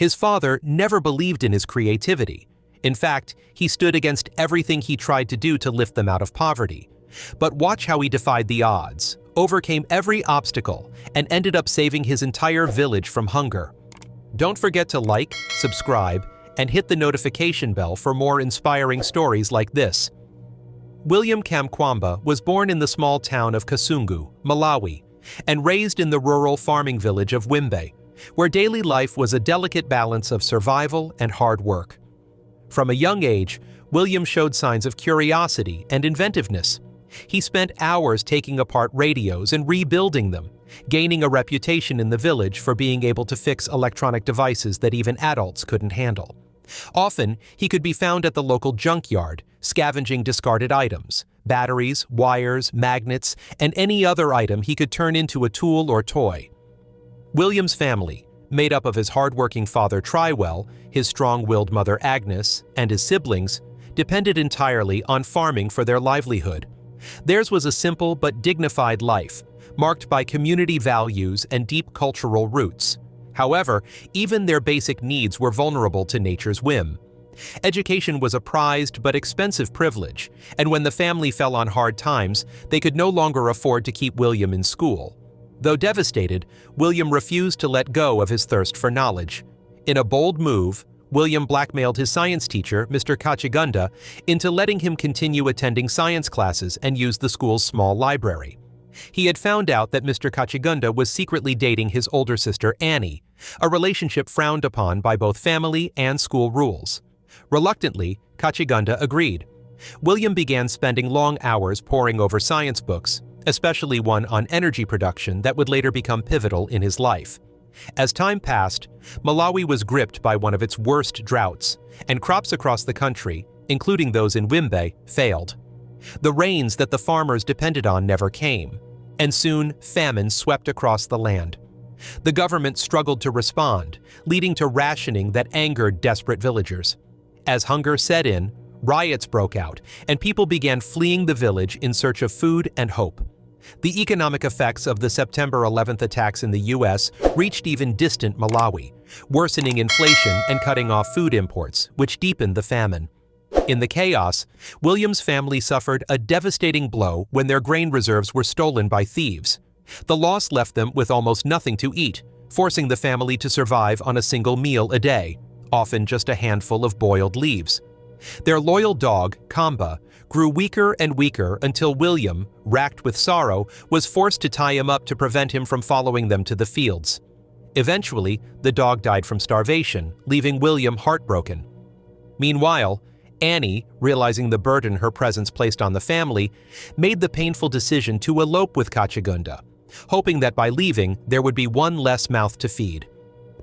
His father never believed in his creativity. In fact, he stood against everything he tried to do to lift them out of poverty. But watch how he defied the odds, overcame every obstacle, and ended up saving his entire village from hunger. Don't forget to like, subscribe, and hit the notification bell for more inspiring stories like this. William Kamkwamba was born in the small town of Kasungu, Malawi, and raised in the rural farming village of Wimbe, where daily life was a delicate balance of survival and hard work. From a young age, William showed signs of curiosity and inventiveness. He spent hours taking apart radios and rebuilding them, gaining a reputation in the village for being able to fix electronic devices that even adults couldn't handle. Often, he could be found at the local junkyard, scavenging discarded items, batteries, wires, magnets, and any other item he could turn into a tool or toy. William's family, made up of his hard-working father Trywell, his strong-willed mother Agnes, and his siblings, depended entirely on farming for their livelihood. Theirs was a simple but dignified life, marked by community values and deep cultural roots. However, even their basic needs were vulnerable to nature's whim. Education was a prized but expensive privilege, and when the family fell on hard times, they could no longer afford to keep William in school. Though devastated, William refused to let go of his thirst for knowledge. In a bold move, William blackmailed his science teacher, Mr. Kachigunda, into letting him continue attending science classes and use the school's small library. He had found out that Mr. Kachigunda was secretly dating his older sister Annie, a relationship frowned upon by both family and school rules. Reluctantly, Kachigunda agreed. William began spending long hours poring over science books, especially one on energy production that would later become pivotal in his life. As time passed, Malawi was gripped by one of its worst droughts, and crops across the country, including those in Wimbe, failed. The rains that the farmers depended on never came, and soon famine swept across the land. The government struggled to respond, leading to rationing that angered desperate villagers. As hunger set in, riots broke out, and people began fleeing the village in search of food and hope. The economic effects of the September 11th attacks in the U.S. reached even distant Malawi, worsening inflation and cutting off food imports, which deepened the famine. In the chaos, William's family suffered a devastating blow when their grain reserves were stolen by thieves. The loss left them with almost nothing to eat, forcing the family to survive on a single meal a day, often just a handful of boiled leaves. Their loyal dog, Kamba, grew weaker and weaker until William, racked with sorrow, was forced to tie him up to prevent him from following them to the fields. Eventually, the dog died from starvation, leaving William heartbroken. Meanwhile, Annie, realizing the burden her presence placed on the family, made the painful decision to elope with Kachigunda, hoping that by leaving, there would be one less mouth to feed.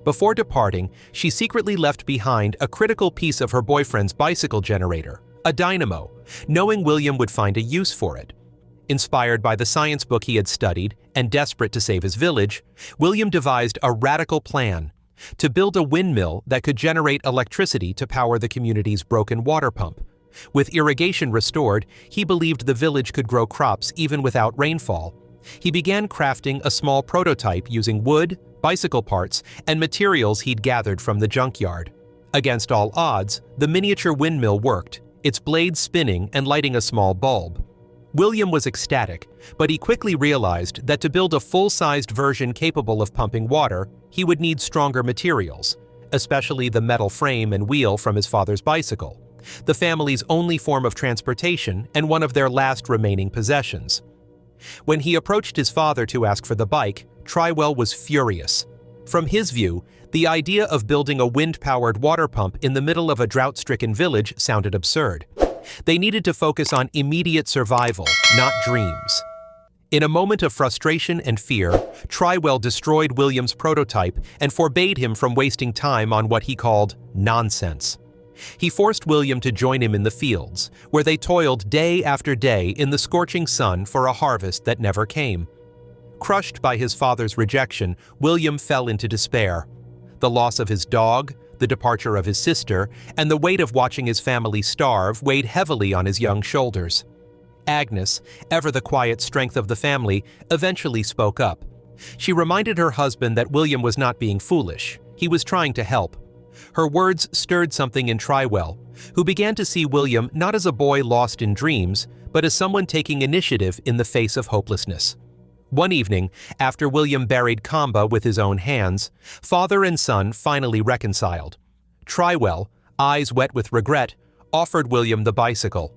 Before departing, she secretly left behind a critical piece of her boyfriend's bicycle generator, a dynamo, knowing William would find a use for it. Inspired by the science book he had studied and desperate to save his village, William devised a radical plan to build a windmill that could generate electricity to power the community's broken water pump. With irrigation restored, he believed the village could grow crops even without rainfall. He began crafting a small prototype using wood, bicycle parts, and materials he'd gathered from the junkyard. Against all odds, the miniature windmill worked, its blades spinning and lighting a small bulb. William was ecstatic, but he quickly realized that to build a full-sized version capable of pumping water, he would need stronger materials, especially the metal frame and wheel from his father's bicycle, the family's only form of transportation and one of their last remaining possessions. When he approached his father to ask for the bike, Trywell was furious. From his view, the idea of building a wind-powered water pump in the middle of a drought-stricken village sounded absurd. They needed to focus on immediate survival, not dreams. In a moment of frustration and fear, Trywell destroyed William's prototype and forbade him from wasting time on what he called nonsense. He forced William to join him in the fields, where they toiled day after day in the scorching sun for a harvest that never came. Crushed by his father's rejection, William fell into despair. The loss of his dog, the departure of his sister, and the weight of watching his family starve weighed heavily on his young shoulders. Agnes, ever the quiet strength of the family, eventually spoke up. She reminded her husband that William was not being foolish. He was trying to help. Her words stirred something in Trywell, who began to see William not as a boy lost in dreams, but as someone taking initiative in the face of hopelessness. One evening, after William buried Kamba with his own hands, father and son finally reconciled. Trywell, eyes wet with regret, offered William the bicycle.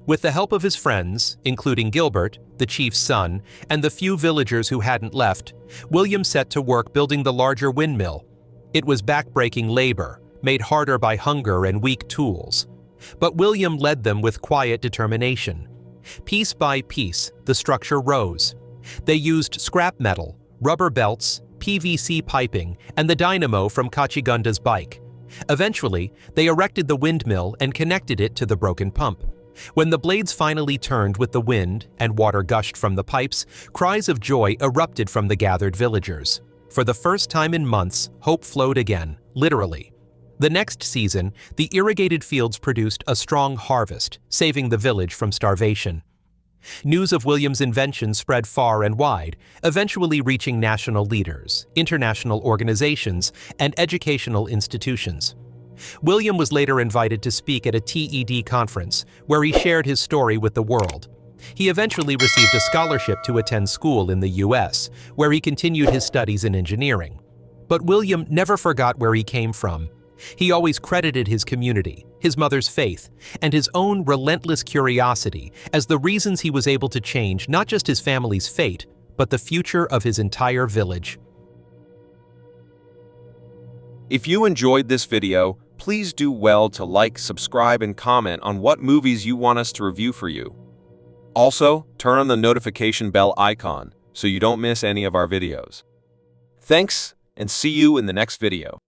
With the help of his friends, including Gilbert, the chief's son, and the few villagers who hadn't left, William set to work building the larger windmill. It was backbreaking labor, made harder by hunger and weak tools. But William led them with quiet determination. Piece by piece, the structure rose. They used scrap metal, rubber belts, PVC piping, and the dynamo from Kachigunda's bike. Eventually, they erected the windmill and connected it to the broken pump. When the blades finally turned with the wind and water gushed from the pipes, cries of joy erupted from the gathered villagers. For the first time in months, hope flowed again, literally. The next season, the irrigated fields produced a strong harvest, saving the village from starvation. News of William's invention spread far and wide, eventually reaching national leaders, international organizations, and educational institutions. William was later invited to speak at a TED conference, where he shared his story with the world. He eventually received a scholarship to attend school in the US, where he continued his studies in engineering. But William never forgot where he came from. He always credited his community, his mother's faith, and his own relentless curiosity as the reasons he was able to change not just his family's fate, but the future of his entire village. If you enjoyed this video, please do well to like, subscribe, and comment on what movies you want us to review for you. Also, turn on the notification bell icon so you don't miss any of our videos. Thanks, and see you in the next video.